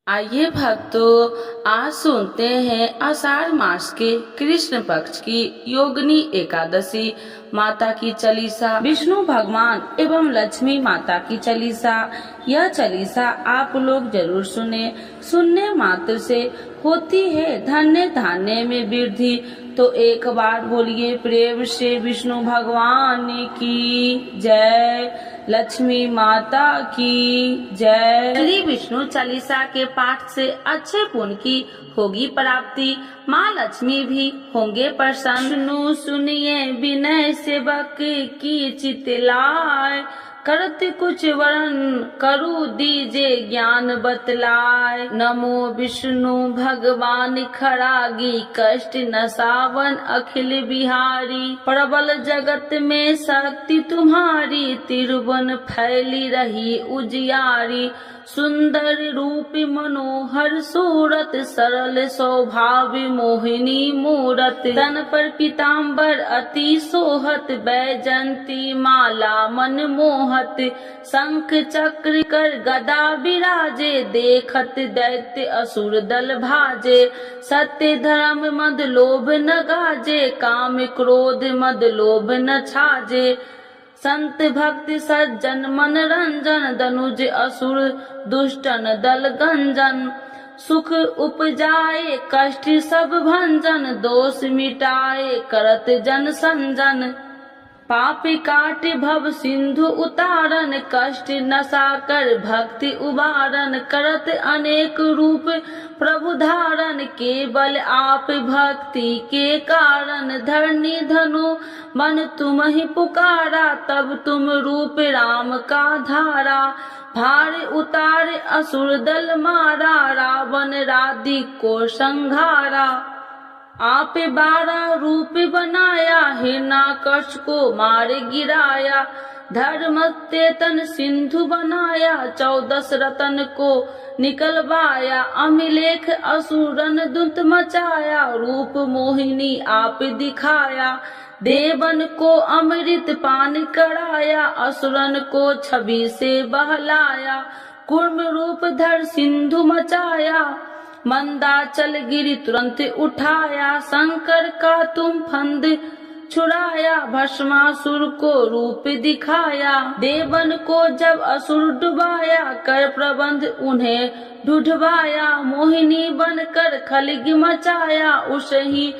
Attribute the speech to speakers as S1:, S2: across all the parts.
S1: आइए भक्तों, आज सुनते हैं आषाढ़ मास के कृष्ण पक्ष की योगिनी एकादशी माता की चालीसा, विष्णु भगवान एवं लक्ष्मी माता की चालीसा। यह चालीसा आप लोग जरूर सुने। सुनने मात्र से होती है धन्य धान्य में वृद्धि। तो एक बार बोलिए प्रेम से विष्णु भगवान की जय, लक्ष्मी माता की जय। श्री विष्णु चालीसा के पाठ से अच्छे पुण्य की होगी प्राप्ति, माँ लक्ष्मी भी होंगे प्रसन्न। सुनिए विनय सेवक की चितलाय, करत कुछ वरण करु दीजे ज्ञान बतलाय। नमो विष्णु भगवान खरागी, कष्ट नसावन अखिल बिहारी। प्रबल जगत में शक्ति तुम्हारी, तिरुवन फैली रही उजियारी। सुंदर रूप मनोहर सूरत, सरल स्वभाव मोहिनी मूरत। तन पर पीताम्बर अति सोहत, बैजंती माला मन मोहत। शंख चक्र कर गदा विराजे, देखत दैत्य असुर दल भाजे। सत्य धर्म मद लोभ न गाजे, काम क्रोध मद लोभ न छाजे। संत भक्त सज्जन मन रंजन, दनुज असुर दुष्टन दल गंजन। सुख उपजाए कष्ट सब भंजन, दोष मिटाए करत जन संजन। पाप काट भव सिंधु उतारन, कष्ट नसा कर भक्ति उबारन। करत अनेक रूप प्रभु धारण, केवल आप भक्ति के कारण। धरनी धनु मन तुम ही पुकारा, तब तुम रूप राम का धारा। भार उतार असुर दल मारा, रावण राधि को संघारा। आप 12 रूप बनाया, हिरण्याकश को मार गिराया। धर्म तेतन सिंधु बनाया, 14 रतन को निकलवाया। अमिलेख असुरन दुत मचाया, रूप मोहिनी आप दिखाया। देवन को अमृत पान कराया, असुरन को छवि से बहलाया। कूर्म रूप धर सिंधु मचाया, मंदाचल गिरी तुरंत उठाया। शंकर का तुम फंद छुड़ाया, भस्मासुर को रूप दिखाया। देवन को जब असुर डुबाया, कर प्रबंध उन्हें ढूंढवाया। मोहिनी बनकर खलगी मचाया, उसे ही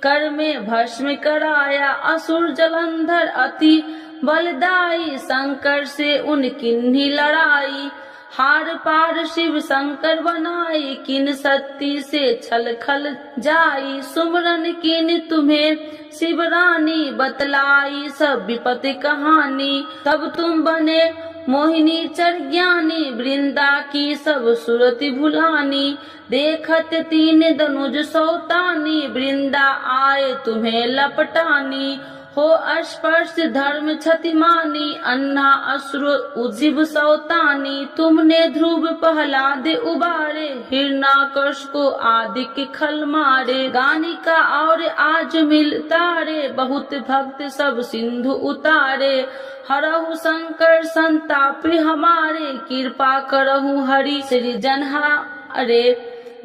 S1: कर में भस्म कराया। असुर जलंधर अति बलदाई, शंकर से उनकी लड़ाई। हार पार शिव शंकर बनाई, किन सत्ती से छल खल जाई। सुमरन किन तुम्हें शिव रानी, बतलाई सब विपत्ति कहानी। तब तुम बने मोहिनी चर ज्ञानी, वृंदा की सब सुरति भुलानी। देखत 3 धनुज सौतानी, वृंदा आए तुम्हें लपटानी। हो स्पर्श धर्म क्षतिमानी, अन्ना असुर उजिब सौतानी। तुमने ध्रुव प्रहलाद उबारे, हिरण्याकश को आदि के खल मारे। गानिका और आज मिल तारे, बहुत भक्त सब सिंधु उतारे। हरहु शंकर संताप हमारे, कृपा करहु हरि श्री जनहारे।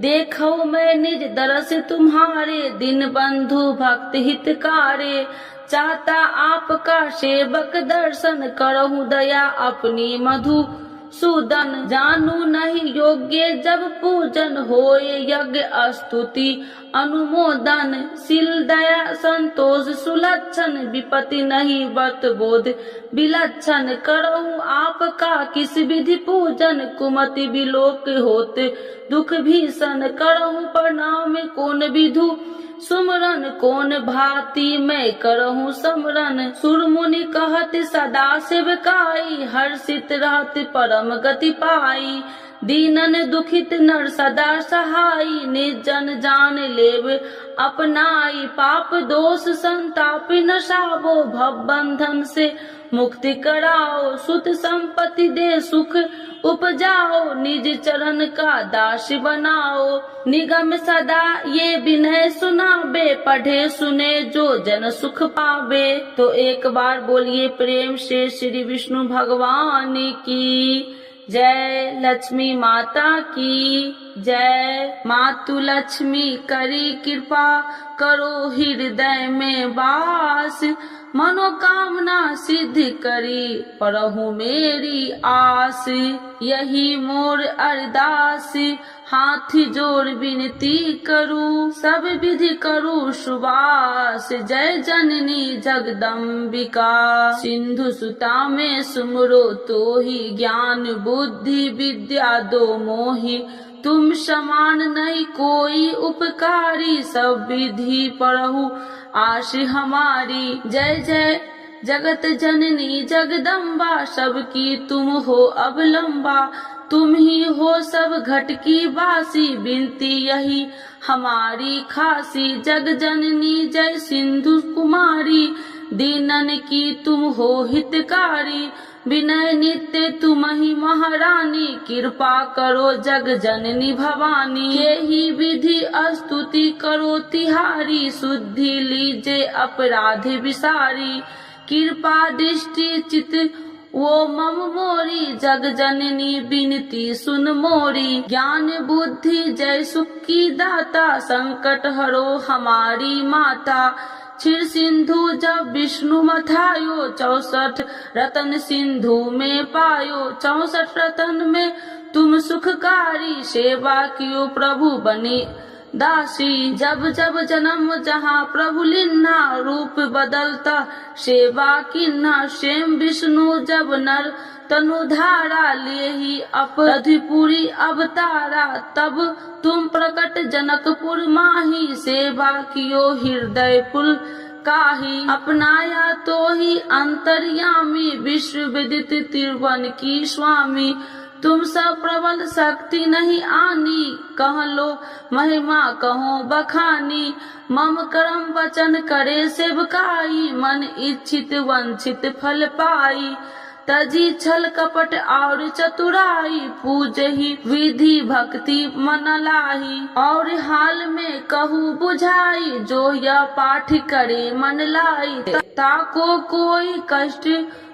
S1: देखो मैं निज दरस तुम्हारे, दीन बंधु भक्त हितकारे। चाहता आपका सेवक दर्शन, करहु दया अपनी मधु सूदन। जानू नहीं योग्य जब पूजन, होए यज्ञ स्तुति अनुमोदन। शील दया संतोष सुलक्षण, विपत्ति नहीं व्रत बोध विलक्षण। करहु आपका किस विधि पूजन, कुमति विलोक होते दुख भीषण। करहु प्रणाम कौन विधु सुमरन, कौन भांति मैं करहूँ समरन। सुर मुनि कहत सदा सेवकाई, हर्षित रहत परम गति पाई। दीनन दुखित नर सदा सहाई, निर्जन जान लेव अपनाई। पाप दोष संताप नसावो, भव बंधन से मुक्ति कराओ। सुत संपत्ति दे सुख उपजाओ, निज चरण का दास बनाओ। निगम सदा ये विनय सुनाबे, पढ़े सुने जो जन सुख पावे। तो एक बार बोलिए प्रेम से श्री विष्णु भगवान की जय लक्ष्मी माता की जय। मातु लक्ष्मी करी कृपा, करो हृदय में वास, मनोकामना सिद्ध करी परहु मेरी आस। यही मोर अरदास, हाथ जोड़ विनती करूं, सब विधि करूं सुबास। जय जननी जगदम्बिका, सिंधु सुता में सुमरो तो ही, ज्ञान बुद्धि विद्या दो मोहि, तुम समान नहीं कोई उपकारी, सब विधि परहु आश हमारी। जय जय जगत जननी जगदम्बा, सबकी तुम हो अवलंबा, तुम ही हो सब घट की वासी, विनती यही हमारी खासी। जग जननी जय सिंधु कुमारी, दीनन की तुम हो हितकारी, विनय नित्य तुम ही महारानी, कृपा करो जग जननी भवानी। यही विधि स्तुति करो तिहारी, शुद्धि लीजे अपराध विसारी, कृपा दृष्टि चित वो मम मोरी, जग जननी बिनती सुन मोरी। ज्ञान बुद्धि जय सुख की दाता, संकट हरो हमारी माता। क्षीर सिंधु जब विष्णु मथायो, 64 रतन सिंधु में पायो, 64 रतन में तुम सुखकारी, सेवा कियो प्रभु बने दासी। जब जब जन्म जहाँ प्रभु लिन्ना, रूप बदलता सेवा किन्ना, शेम विष्णु जब नर तनुधारा, ले ही अपराधिपुरी अवतारा, तब तुम प्रकट जनकपुर माही, सेवा कियो हृदय पुल काही। अपनाया तो ही अंतर्यामी, विश्व विदित त्रिभुवन की स्वामी, तुम सब प्रबल शक्ति नहीं आनी, कह लो महिमा कहो बखानी। मम कर्म वचन करे सेवकाई, मन इच्छित वंचित फल पाई, तजी छल कपट और चतुराई, पूज ही विधि भक्ति मन लाही। और हाल में कहूँ बुझाई, जो यह पाठ करे मन लाई, ताको कोई कष्ट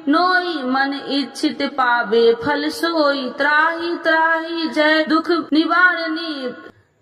S1: नोई, मन इच्छित पावे फल सोई। त्राही त्राही जय दुख निवारणी,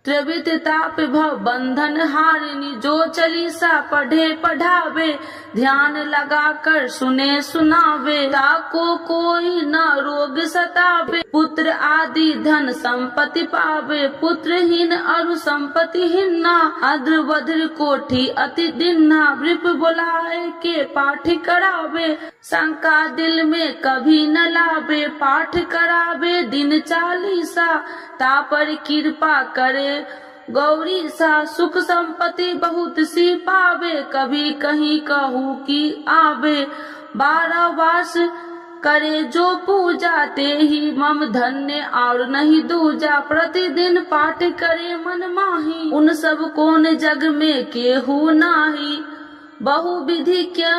S1: त्रिविध ताप भव बंधन हारिणी, जो चालीसा पढ़े पढ़ावे, ध्यान लगा कर सुने सुनावे, ताको कोई न रोग सतावे, पुत्र आदि धन संपत्ति पावे, पुत्रहीन अरु संपत्ति हिन्ना, अद्र वज्र कोठी अति दिन्ना, वृप बुलाए के पाठ करावे, शंका दिल में कभी न लावे, पाठ करावे दिन चालीसा, तापर कृपा करे गौरी सा, सुख संपत्ति बहुत सी पावे, कभी कहीं कहूँ की आवे, 12 वर्ष करे जो पूजा, ते ही मम धन्य और नहीं दूजा, प्रतिदिन पाठ करे मन माही, उन सब कौन जग में केहू नाही। बहु विधि क्या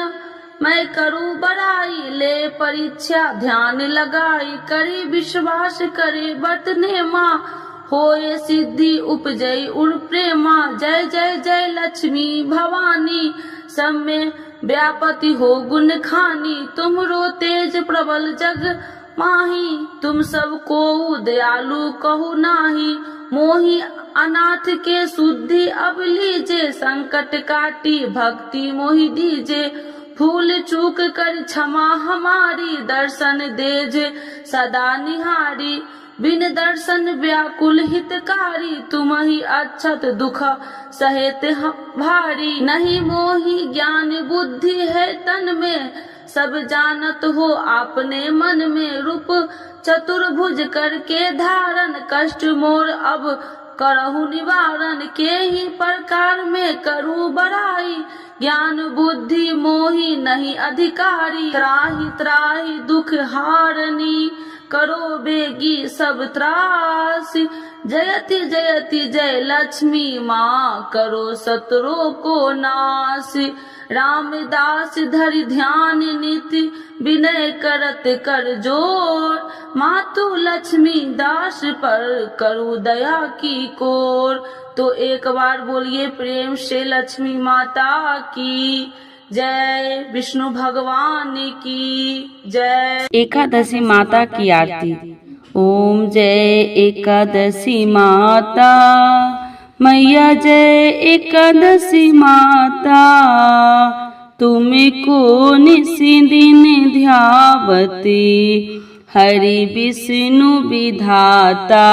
S1: मैं करूँ बड़ाई, ले परीक्षा ध्यान लगाई, करी विश्वास करे बरतने माँ, होए सिद्धि उपजई उर प्रेमा। जय जय जय लक्ष्मी भवानी, सब में व्यापति हो गुण खानी, तुमरो तेज प्रबल जग माही, तुम सब को दयालु कहु नाही, मोहि अनाथ के शुद्धि अब लीजे, संकट काटी भक्ति मोहि दीजे, फूल चूक कर क्षमा हमारी, दर्शन देजे सदा निहारी, बिन दर्शन व्याकुल हितकारी, तुम ही अक्षत दुख सहेत भारी, नहीं मोहि ज्ञान बुद्धि है तन में, सब जानत हो आपने मन में, रूप चतुर्भुज करके धारण, कष्ट मोर अब करहु निवारण, के ही प्रकार में करूँ बड़ाई, ज्ञान बुद्धि मोहि नहीं अधिकारी, त्राहि त्राहि दुख हारनी, करो बेगी सब त्रास। जयति जयति जय लक्ष्मी माँ, करो शत्रुओं को नाश। रामदास धरि ध्यान नित, विनय करत कर जोर, मातु लक्ष्मी दास पर करू दया की कोर। तो एक बार बोलिए प्रेम से लक्ष्मी माता की जय, विष्णु भगवान की जय।
S2: एकादशी माता की आरती।
S1: ओम जय एकादशी माता, मैया जय एकादशी माता, तुमको निसी दिन ध्यावती, हरि विष्णु विधाता।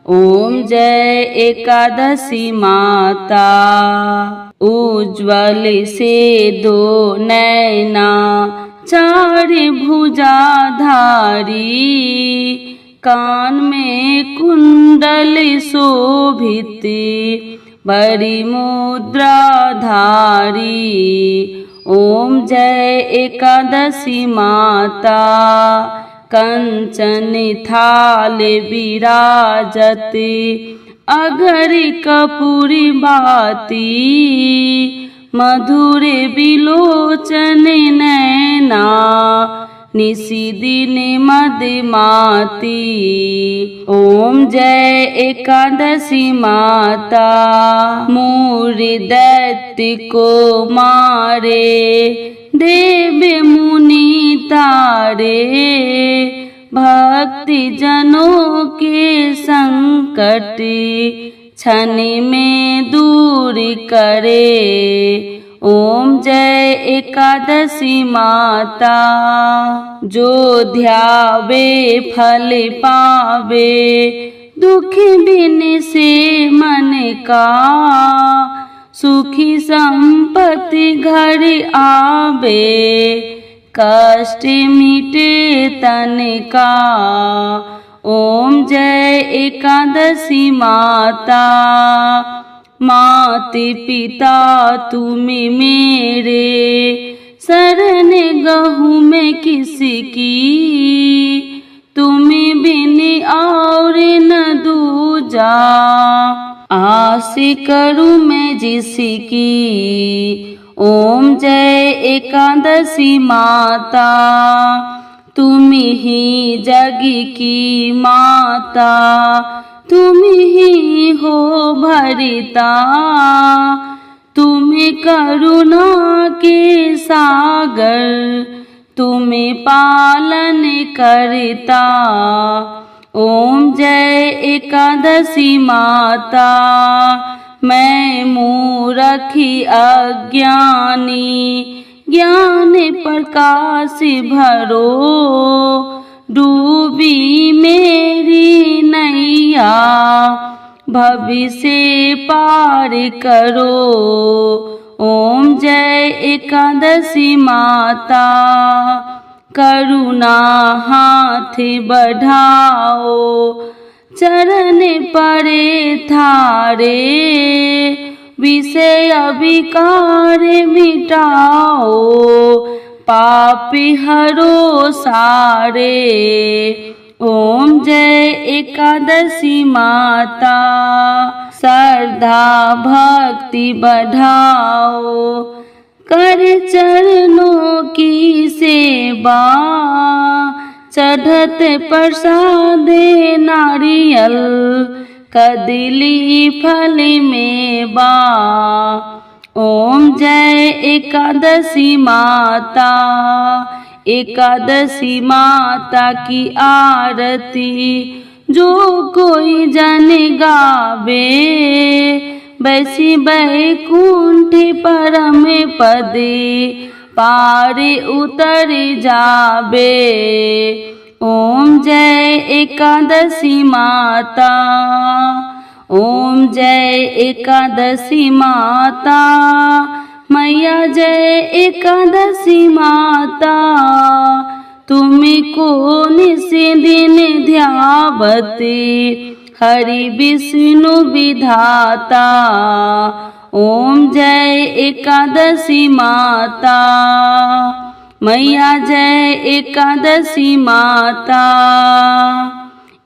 S1: ओम जय एकादशी माता, उज्ज्वल से दो नैना, चार भुजाधारी, कान में कुंडल शोभित, बड़ी मुद्राधारी। ओम जय एकादशी माता, कंचन थाल विराजत, अगर कपूरी बाती, मधुर विलोचन नैना, निसी दिन मदमाती। ओम जय एकादशी माता, मूर दैत्य को मारे, देव मुनि तारे, भक्ति जनों के संकट, क्षण में दूर करे। ओम जय एकादशी माता, जो ध्यावे फल पावे, दुख बिन से मन का, सुखी संपत्ति घर आवे, कष्ट मिटे तन का। ओम जय एकादशी माता, मात पिता तुम मेरे, शरण गहूँ मैं किसकी, तुम बिन और न दूजा, आस करूँ मैं जिसकी। ओम जय एकादशी माता, तुम ही जग की माता, तुम ही हो भरिता, तुम करुणा के सागर, तुम पालन करता। ओम जय एकादशी माता, मैं मूरख अज्ञानी, ज्ञान प्रकाश भरो, डूबी मेरी नैया, भविष्य पार करो। ओम जय एकादशी माता, करुणा हाथ बढ़ाओ, चरण परे थारे, विषय विकार मिटाओ, पाप हरो सारे। ओम जय एकादशी माता, श्रद्धा भक्ति बढ़ाओ, कर चरणों की सेवा, चढ़त प्रसाद नारियल, कदली फल मेवा। ओम जय एकादशी माता, एकादशी माता की आरती, जो कोई जन गावे, बैसी बैकुंठ परम पद, पार उतर जाबे। ओम जय एकादशी माता, ओम जय एकादशी माता, मैया जय एकादशी माता, तुमको निस दिन ध्यावती, हरि विष्णु विधाता। ओम जय एकादशी माता, मैया जय एकादशी माता।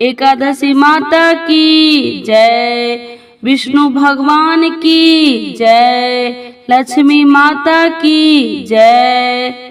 S1: एकादशी माता की जय, विष्णु भगवान की जय, लक्ष्मी माता की जय।